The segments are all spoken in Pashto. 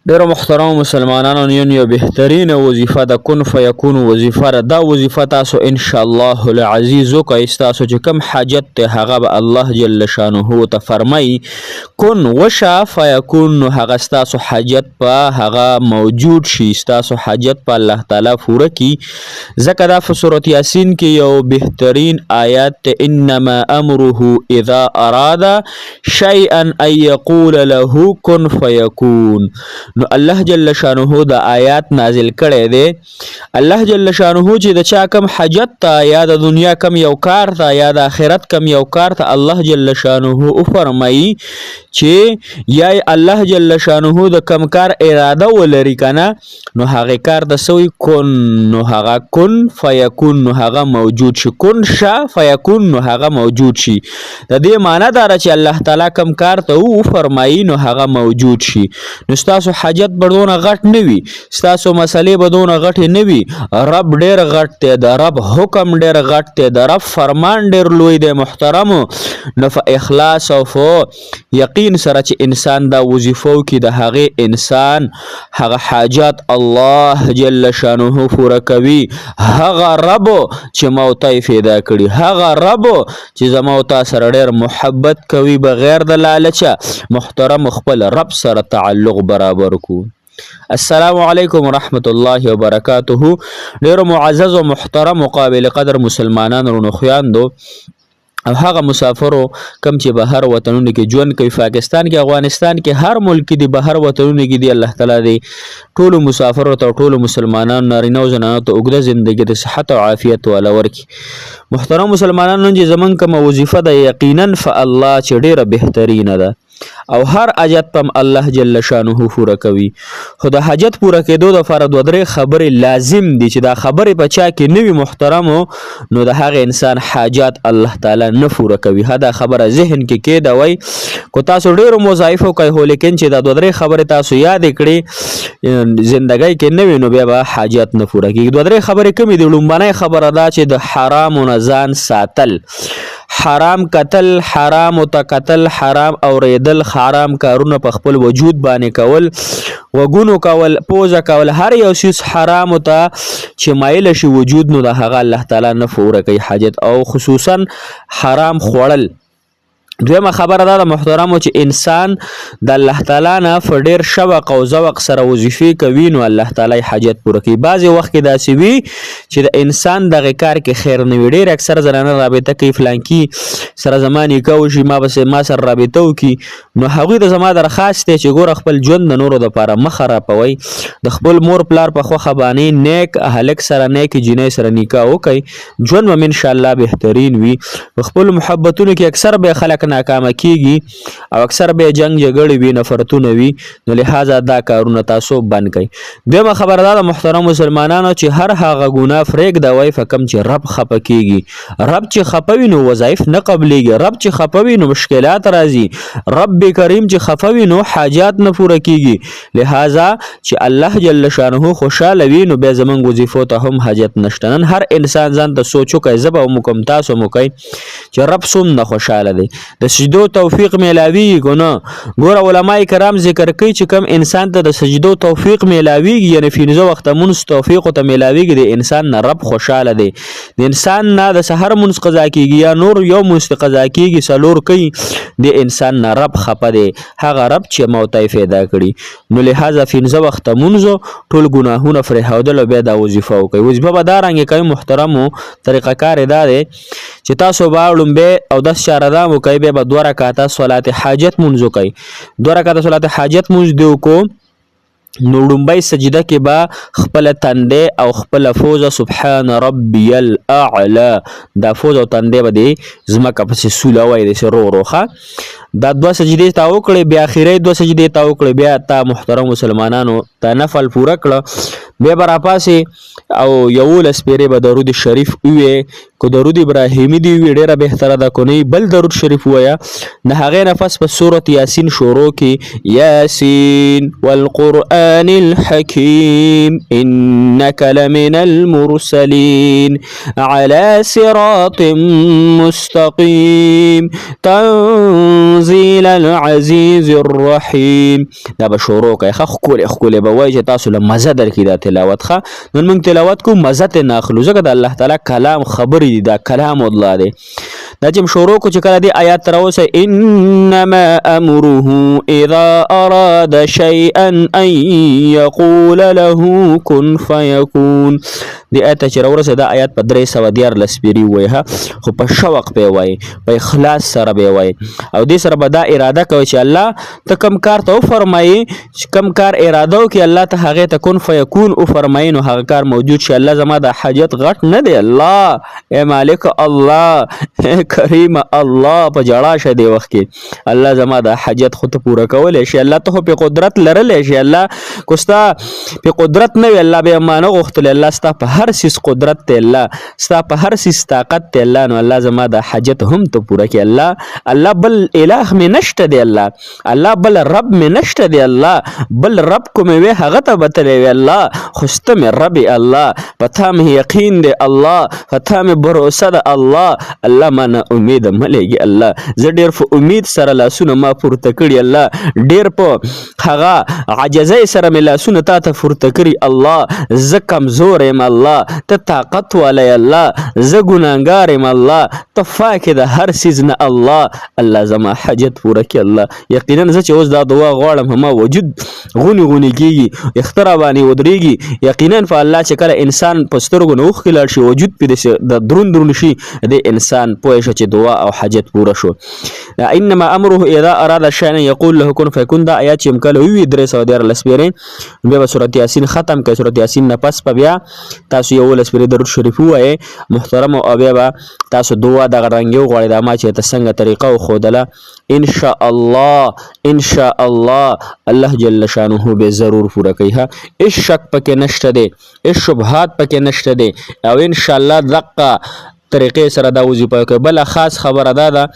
ډیرو محترم مسلمانانو یو بهترین وظیفه د کن فیکون وظیفه ده. دا وظیفه تاسو ان شاء الله العزیز وکئ. تاسو چې کوم حاجت ته هغه به الله جل شانه ته فرمایي کن وشه فیکون، نو هغه ستاسو حاجت په هغه موجود شي، ستاسو حاجت په الله تعالی پوره کی. ځکه دا په سورۃ یاسین کې یو بهترین آیات ته انما امره اذا اراد شیئا ان یقول له کن فیکون. نو الله جل شانه دا آیات نازل کړي دي. الله جل شانه چې د چا کم حاجت ته یا د دنیا کم یو کار ته یا د آخرت کم یو کار ته الله جل شانه او فرمایي چې یا الله جل شانه د کم کار اراده ولري کنه، نو هغه کار د سوی کن، نو هغه کن فیکون، نو هغه موجود شي. کن شا فیکون، نو هغه موجود شي. د دې معنی دا چې الله تعالی کم کار ته او فرمایي نو هغه موجود شي. نو ستاسو حاجت بدونه غټ نه وي، ستاسو مسلې بدونه غټ نه وي. رب ډیر غټ دی، د رب حکم ډیر غټ دی، د رب فرمان ډیر لوی دی محترمو. نو په اخلاص او یقین سره چې انسان دا وظیفو کې د هغه انسان هغه حاجت الله جل شانه پوره کوي. هغه رب چې موتی پیدا کړي، هغه رب چې زما او تاسو سره ډیر محبت کوي بغیر د لالچه، محترم خپل رب سره تعلق برابر کو. السلام علیکم ورحمت الله وبرکاته. ډیر معزز او محترم او قابل قدر مسلمانانو رونو خویاندو او هغه مسافرو کم چې بهر وطنونو کې ژوند کوي، پاکستان کې، افغانستان کې، هر ملک کې د بهر وطنونو کې دی الله تعالی دی ټولو مسافرو ته ټولو مسلمانانو نارینه او زنانو ته اوږده ژوندۍ د صحت او عافیت والا ورکړي. محترم مسلمانانو چې زمونږ کومه وظیفه ده یقینا فالله چې ډیره بهترینه ده او هر حاجت پم الله جل شانه پوره کوي. خو د حاجت پوره کېدو لپاره دوه درې خبرې لازم دي چې دا خبرې په چا کې نوي محترمو نو د هغه انسان حاجات الله تعالی نه پوره کوي. دا خبره ذهن کې کېدوي. کو تاسو ډیرو وظایفو کوي هو لیکن چې دا دوه درې خبرې تاسو یاد کړئ زندګۍ کې نوي نو بیا به حاجت نه پوره کیږي. دوه درې خبرې کومې دي؟ لومبنۍ خبره دا چې د حرام او ځان ساتل، حرام قتل، حرام ته قتل، حرام اوریدل، حرام کارونه په خپل وجود باندې کول، وګونو کول، پوزه کول، هر یو شی حرام ته چې مایل شي وجود نو د هغه الله تعالی نه پوره کوي حاجت، او خصوصا حرام خوړل. دویمه خبره دا د محترمو چې انسان د الله تعالی نه په ډیر شوق او ذوق سره وظیفې کوي نو الله تعالی حاجت پوره کوي. بعضې وخت کې داسې وي چې د انسان دغه کار کې خیر نه وي. ډېر اکثر زنانه رابطه کوي فلانکي سره زما نکاح وشي، ما سره رابطه وکړي، نو هغوی ته زما درخواست دی چې ګوره خپل ژوند د نورو دپاره مه خرابوئ، د خپل مور پلار په خوښه باندې نیک هلک سره نیکې جینۍ سره نکاح وکړئ، ژوند به ان شاء الله بهترین وي. په خپلو محبتونو کې اکثر به خلک ناکامه کیږي او اکثر به جنگ جګړې وي، نفرتونه وي، نو لہذا دا کارونه تاسو بند کړئ. دویمه خبره دا د محترم مسلمانانو چې هر هغه ګناه پرېږدوئ په کوم چې رب خفه کیږي. رب چې خفه وي نو وظایف نه قبلیږي، رب چې خفه وي نو مشکلات راځي، رب کریم چې خفه وي نو حاجات نه پوره کیږي. لہذا چې الله جل شانه خوشاله وي نو بیا زمونږ وظیفو ته هم حاجت نشته. نن هر انسان ځان ته سوچو کوي، زه به ومکم تاسو مو کوئ چې رب څومره خوشاله دی. د سجدو توفیق میلاویږي که نه؟ ګوره علما کرام ذکر کوي چې کوم انسان ته د سجدو توفیق میلاویږي یعنې پنځه وخته مونځ توفیق ته میلاویږي د انسان نه رب خوشاله دی. د انسان نه د سحر مونځ قضا کیږي یا نور یو مونځ قضا کیږي، څلور کوي، د انسان نه رب خفه دی، هغه رب چې موتی پیدا کړي. نو لہذا پنځه وخته مونځ ټول ګناهونه پرېښودل او بیا دا وظیفه وکړئ. وظیفه به دا رنګې کوي محترمو، طریقه کار یې دا دی چې تاسو به لومبی اودس چارهدام وکئ، بیا به 2 رکعاته صلات حاجت مونځ وکئ. 2 رکعاته صلات حاجت مونځ دې وکړو نو لومبی سجده کې به خپل تندې او خپل فوزه سبحان ربی الاعلی دا فوز او تندې به دې ځمکه پسې سولوئ داسې رو روښه. دا 2 سجدې تا وکړې، بیا اخري 2 سجدې تا وکړې، بیا تا محترم مسلمانانو تا نفل پوره کړه، بیا به راپاسې او 11 پیرې به درود شریف ووایې. که درود ابراهیمي دی وي ډېره بهتره ده، که نه بل درود شریف ووایه. د هغې نه پس په سورت یاسین شروع کې یاسین والقرآن الحکیم انک لمن المرسلین علی صراط مستقیم تنزيل العزيز الرحيم. دا به شروع کوي ښکلې به وایي چې تاسو له مزه درکړي دا تلاوت ښه. نن موږ تلاوت کوو مزه ترې نه اخلو ځکه د الله تعالی کلام خبرې دي دا کلام الله دی. دا چې شروع کو چې کله دې آیات ته راوسئ انما امره اذا اراد شيئا ان يقول له كن فيكون. دې آیت چې راورسه دا آیات په 314 پیری وایي خو په شوق په وایي په اخلاص سره به وایي او دې سره به دا اراده کوي چې الله ته کم کار ته فرمایي چې کم کار اراده وکړي الله ته هغه ته کن فیکون او فرمایي نو هغه کار موجود شي. الله زما د حاجت غټ نه دی الله اے مالک الله کریم الله په جړا شه دی وخت کې الله زما د حاجت خو ته پوره کولای شي. الله ته په قدرت لرلې شي. الله کوستا په قدرت نه وي الله به مانه غوښتل الله ستا په هر سیس قدرت ته الله ستا په هر سیس طاقت ته الله نو الله زما د حاجت هم ته پوره کړي. الله بل الہ مې نشته دی الله بل رب مې نشته دی الله بل رب کوم وي هغه ته بتلې وي الله خوسته مې رب الله پتا مې یقین دی الله پتا مې باور ده الله ما نه امید ملګي الله زه ډېر په امید سره لاسونه ما پورته کړي الله ډېر په هغه عجزۍ سره مې لاسونه تا ته پورته کړي الله زه کمزور یم الله ته طاقت والی الله زه ګناهګار یم الله ته پاک د هر څیز نه الله زما حاجت پوره کړي الله. یقینا زه چې اوس دا دعا غواړم هما وجود غونی کېږي اخترا باندې ودرېږي. یقینا په الله چې کله انسان په سترګو نه اوښکې لاړ شي وجود پې د درون شي د انسان پوه شه چې دعا او حاجت پوره شو. انما امره اذا اراد شيئا يقول له كن فيكون. دا آیات چې کله وي 314 پیری بیا به سورۃ یاسین ختم کړي. سورۃ یاسین نه پس په بیا تاسو یو ولس پیری درود شریف وایي محترم او بیا به تاسو دعا د غرنګ غوړي د ما چې ته څنګه طریقه او خودله ان شاء الله الله جل شانه به ضرور پوره کوي. هیڅ شک پکې نشته دی هیڅ شبهات پکې نشته دی او ان شاء الله دقه طریقې سره دا وظیفه کوي. بل خاص خبره ده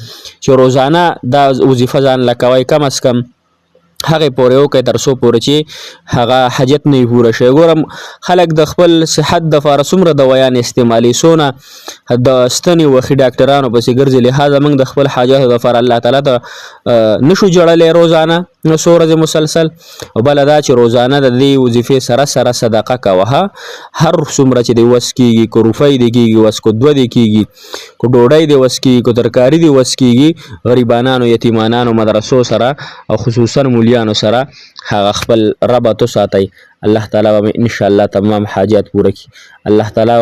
چې روزانه دا وظیفه ځان لکوي کم از کم هغه پورې وکړي تر څو پورې چې هغه حاجت نه پوره شي. ګورم خلک د خپل صحت دپاره څومره دوایان استعمالي څونه د ستنې وخي ډاکټرانو پسې ګرځي لهذا موږ د خپل حاجاتو دپاره الله تعالی ته نشو جړلی روزانه نو څو ورځې مسلسل. او بله دا چې روزانه د دې وظیفې سره صدقه کوه هر څومره چې د وس کېږي که روپۍ دې کېږي وس که 2 دې کېږي که ډوډۍ دې وس کېږي که ترکاري دې وس کېږي غریبانانو یتیمانانو مدرسو سره او خصوصا مولیانو سره هغه خپل ربط وساتئ. الله تعالی به ان شاء الله تمام حاجات پوره کړي. الله تعالی